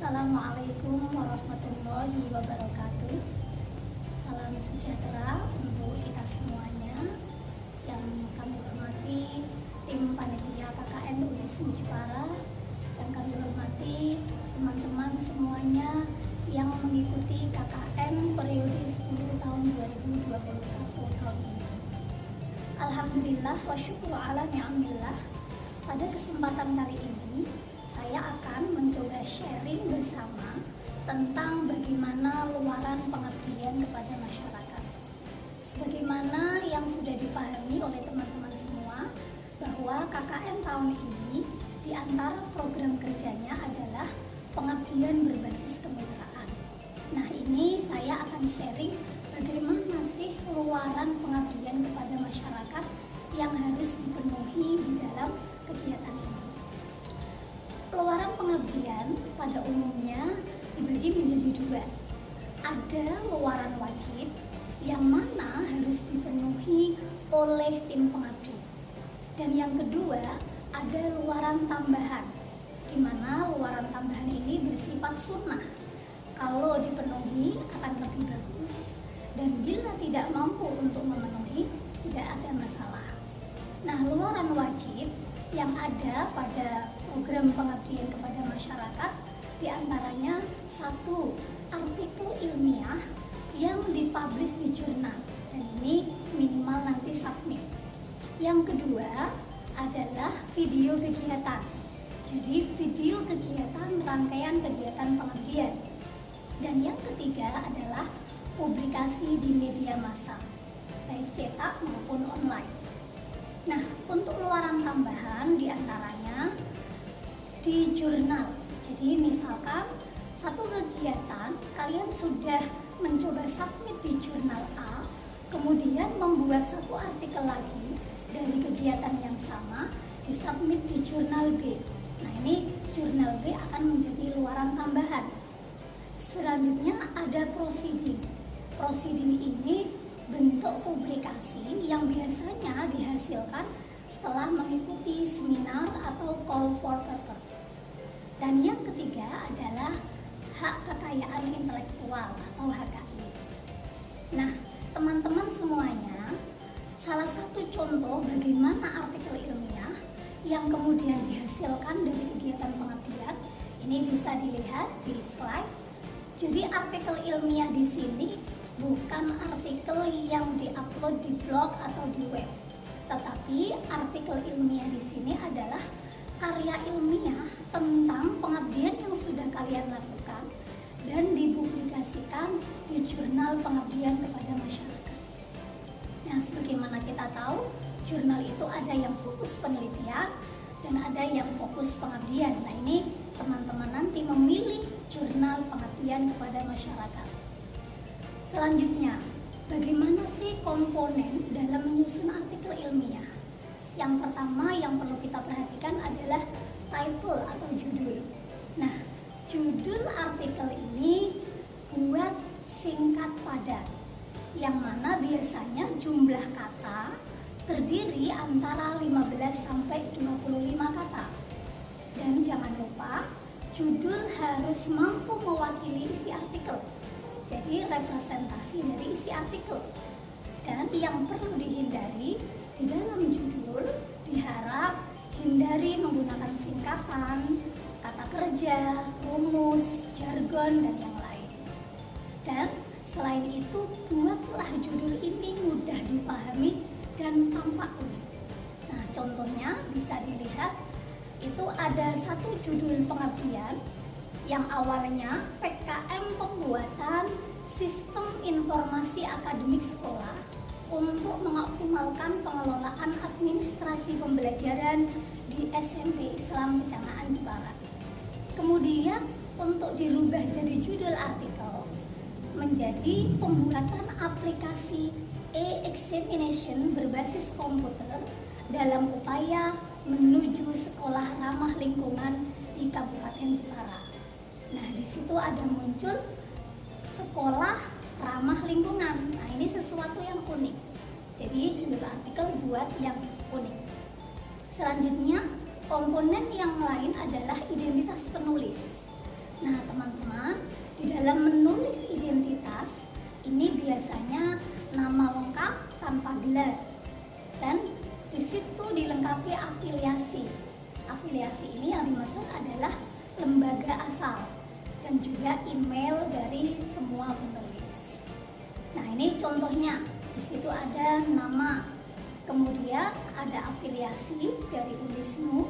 Assalamualaikum warahmatullahi wabarakatuh. Salam sejahtera untuk kita semuanya. Yang kami hormati tim panitia KKN UI SIM Jepara, yang kami hormati teman-teman semuanya yang mengikuti KKN periode 10 tahun 2021 tahun ini. Alhamdulillah wa syukur ala ni'amillah. Pada kesempatan kali ini saya akan mencoba sharing bersama tentang bagaimana luaran pengabdian kepada masyarakat. Sebagaimana yang sudah dipahami oleh teman-teman semua, bahwa KKN tahun ini di antara program kerjanya adalah pengabdian berbasis kemitraan. Nah, ini saya akan sharing bagaimana sih luaran pengabdian kepada masyarakat yang harus dipenuhi di dalam kegiatan ini. Luaran pengabdian pada umumnya dibagi menjadi dua. Ada luaran wajib yang mana harus dipenuhi oleh tim pengabdi. Dan yang kedua, ada luaran tambahan, di mana luaran tambahan ini bersifat sunnah. Kalau dipenuhi akan lebih bagus, dan bila tidak mampu untuk memenuhi, tidak ada masalah. Nah, luaran wajib yang ada pada program pengabdian kepada masyarakat diantaranya satu, artikel ilmiah yang dipublish di jurnal, dan ini minimal nanti submit. Yang kedua adalah video kegiatan, jadi video kegiatan rangkaian kegiatan pengabdian. Dan yang ketiga adalah publikasi di media massa, baik cetak maupun online. Nah, untuk luaran tambahan diantaranya di jurnal. Jadi misalkan satu kegiatan kalian sudah mencoba submit di jurnal A, kemudian membuat satu artikel lagi dari kegiatan yang sama disubmit di jurnal B. Nah, ini jurnal B akan menjadi luaran tambahan. Selanjutnya ada proceeding. Proceeding ini bentuk publikasi yang biasanya dihasilkan setelah mengikuti seminar atau call for paper. Dan yang ketiga adalah hak kekayaan intelektual atau HKI. Nah, teman-teman semuanya, salah satu contoh bagaimana artikel ilmiah yang kemudian dihasilkan dari kegiatan pengabdian ini bisa dilihat di slide. Jadi artikel ilmiah di sini bukan artikel yang diupload di blog atau di web, tetapi artikel ilmiah di sini adalah karya ilmiah tentang pengabdian yang sudah kalian lakukan dan dipublikasikan di jurnal pengabdian kepada masyarakat. Nah, sebagaimana kita tahu, jurnal itu ada yang fokus penelitian dan ada yang fokus pengabdian. Nah, ini teman-teman nanti memilih jurnal pengabdian kepada masyarakat. Selanjutnya, bagaimana sih komponen dalam menyusun artikel ilmiah? Yang pertama yang perlu kita perhatikan adalah title atau judul. Nah, judul artikel ini buat singkat padat, yang mana biasanya jumlah kata terdiri antara 15 sampai 25 kata. Dan jangan lupa, judul harus mampu mewakili isi artikel. Jadi representasi dari isi artikel. Dan yang perlu dihindari di dalam judul, diharap hindari menggunakan singkatan, kata kerja, rumus, jargon, dan yang lain. Dan selain itu, buatlah judul ini mudah dipahami dan tampak unik. Nah, contohnya bisa dilihat, itu ada satu judul pengabdian yang awalnya PKM pembuatan sistem informasi akademik sekolah untuk mengoptimalkan pengelolaan administrasi pembelajaran di SMP Islam Kecanaan Jepara. Kemudian untuk dirubah jadi judul artikel menjadi pembuatan aplikasi e-examination berbasis komputer dalam upaya menuju sekolah ramah lingkungan di Kabupaten Jepara. Nah, di situ ada muncul sekolah ramah lingkungan. Nah, ini sesuatu yang unik. Jadi judul artikel buat yang unik. Selanjutnya, komponen yang lain adalah identitas penulis. Nah teman-teman, di dalam menulis identitas ini biasanya nama lengkap tanpa gelar, dan di situ dilengkapi afiliasi. Afiliasi ini yang dimaksud adalah lembaga asal dan juga email dari semua penulis. Nah ini contohnya, di situ ada nama, kemudian ada afiliasi dari Unismu,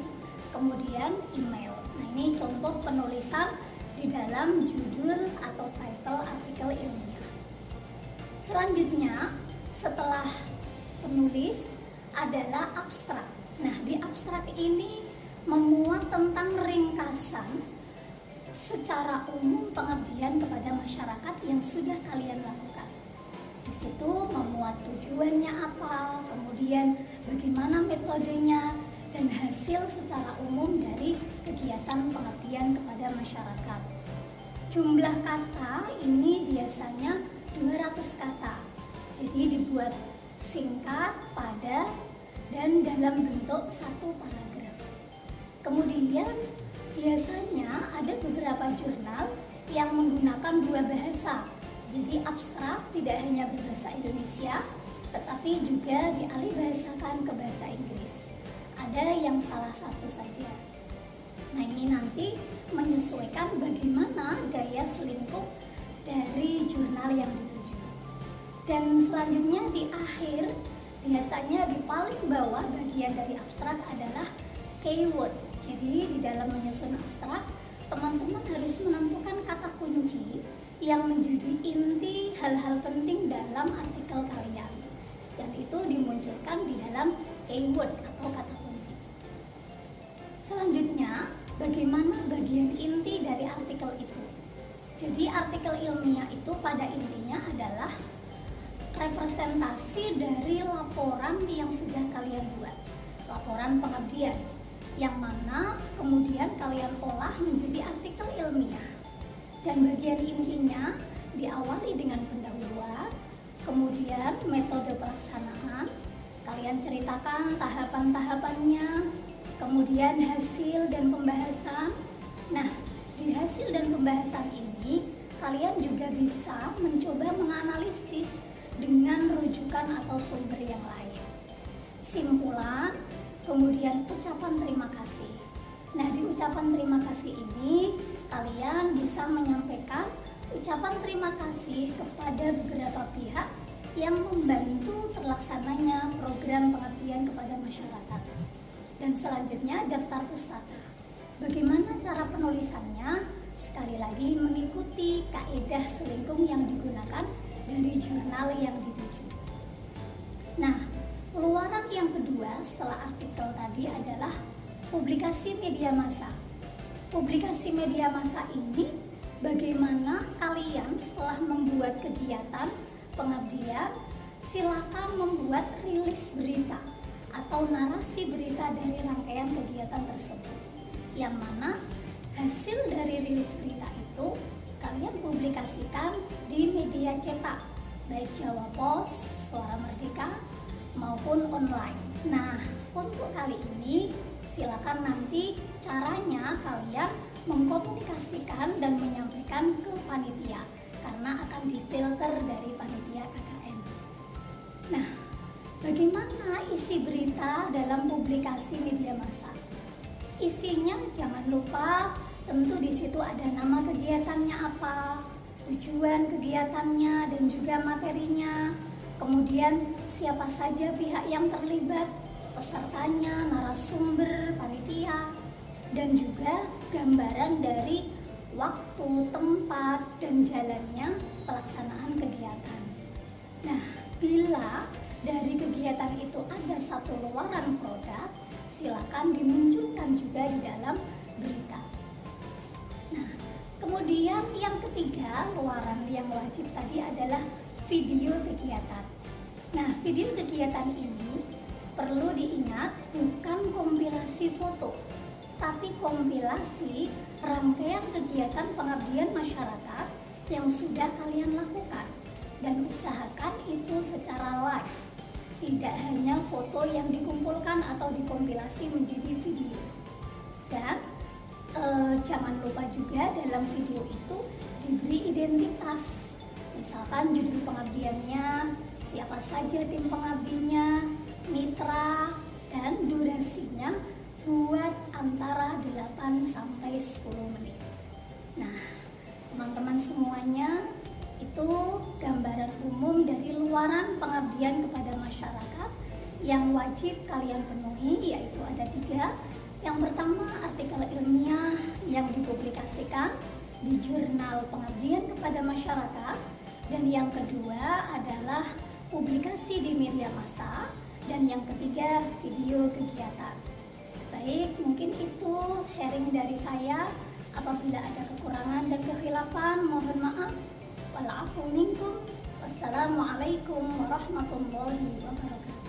kemudian email. Nah ini contoh penulisan di dalam judul atau title artikel ilmiah. Selanjutnya setelah penulis adalah abstrak. Nah di abstrak ini memuat tentang ringkasan secara umum pengabdian kepada masyarakat yang sudah kalian lakukan. Di situ memuat tujuannya apa, kemudian bagaimana metodenya, dan hasil secara umum dari kegiatan pengabdian kepada masyarakat. Jumlah kata ini biasanya 200 kata. Jadi dibuat singkat, padat, dan dalam bentuk satu paragraf. Kemudian biasanya ada beberapa jurnal yang menggunakan dua bahasa. Jadi abstrak tidak hanya berbahasa Indonesia, tetapi juga dialihbahasakan ke bahasa Inggris. Ada yang salah satu saja. Nah ini nanti menyesuaikan bagaimana gaya selingkuh dari jurnal yang dituju. Dan selanjutnya di akhir, biasanya di paling bawah bagian dari abstrak adalah keyword. Jadi di dalam menyusun abstrak, teman-teman harus menentukan kata kunci yang menjadi inti hal-hal penting dalam artikel kalian. Dan itu dimunculkan di dalam keyword atau kata kunci. Selanjutnya, bagaimana bagian inti dari artikel itu? Jadi artikel ilmiah itu pada intinya adalah representasi dari laporan yang sudah kalian buat, laporan pengabdian, yang mana kemudian kalian olah menjadi artikel ilmiah. Dan bagian intinya diawali dengan pendahuluan, kemudian metode pelaksanaan, kalian ceritakan tahapan-tahapannya, kemudian hasil dan pembahasan. Nah, di hasil dan pembahasan ini kalian juga bisa mencoba menganalisis dengan rujukan atau sumber yang lain. Simpulan, kemudian ucapan terima kasih. Nah di ucapan terima kasih ini kalian bisa menyampaikan ucapan terima kasih kepada beberapa pihak yang membantu terlaksananya program pengabdian kepada masyarakat. Dan selanjutnya daftar pustaka. Bagaimana cara penulisannya? Sekali lagi mengikuti kaidah selingkuh yang digunakan dari jurnal yang dituju. Nah, keluaran yang kedua setelah artikel tadi adalah publikasi media massa. Publikasi media massa ini bagaimana kalian setelah membuat kegiatan pengabdian, silakan membuat rilis berita atau narasi berita dari rangkaian kegiatan tersebut. Yang mana hasil dari rilis berita itu kalian publikasikan di media cetak, baik Jawa Pos, Suara Merdeka, maupun online. Nah, untuk kali ini silakan nanti caranya kalian mengkomunikasikan dan menyampaikan ke panitia karena akan difilter dari panitia KKN. Nah, bagaimana isi berita dalam publikasi media massa? Isinya jangan lupa tentu di situ ada nama kegiatannya apa, tujuan kegiatannya dan juga materinya. Kemudian siapa saja pihak yang terlibat, pesertanya, narasumber, panitia, dan juga gambaran dari waktu, tempat, dan jalannya pelaksanaan kegiatan. Nah, bila dari kegiatan itu ada satu luaran produk, silakan dimunculkan juga di dalam berita. Nah, kemudian yang ketiga, luaran yang wajib tadi adalah video kegiatan. Nah, video kegiatan ini perlu diingat bukan kompilasi foto, tapi kompilasi rangkaian kegiatan pengabdian masyarakat yang sudah kalian lakukan. Dan usahakan itu secara live, tidak hanya foto yang dikumpulkan atau dikompilasi menjadi video. Dan Jangan lupa juga dalam video itu diberi identitas, misalkan judul pengabdiannya, siapa saja tim pengabdinya, mitra, dan durasinya buat antara 8 sampai 10 menit. Nah, teman-teman semuanya, itu gambaran umum dari luaran pengabdian kepada masyarakat yang wajib kalian penuhi, yaitu ada 3. Yang pertama, artikel ilmiah yang dipublikasikan di jurnal pengabdian kepada masyarakat, dan yang kedua adalah publikasi di media massa, dan yang ketiga video kegiatan. Baik, mungkin itu sharing dari saya. Apabila ada kekurangan dan kekhilafan, mohon maaf. Wal afu minkum. Wassalamualaikum warahmatullahi wabarakatuh.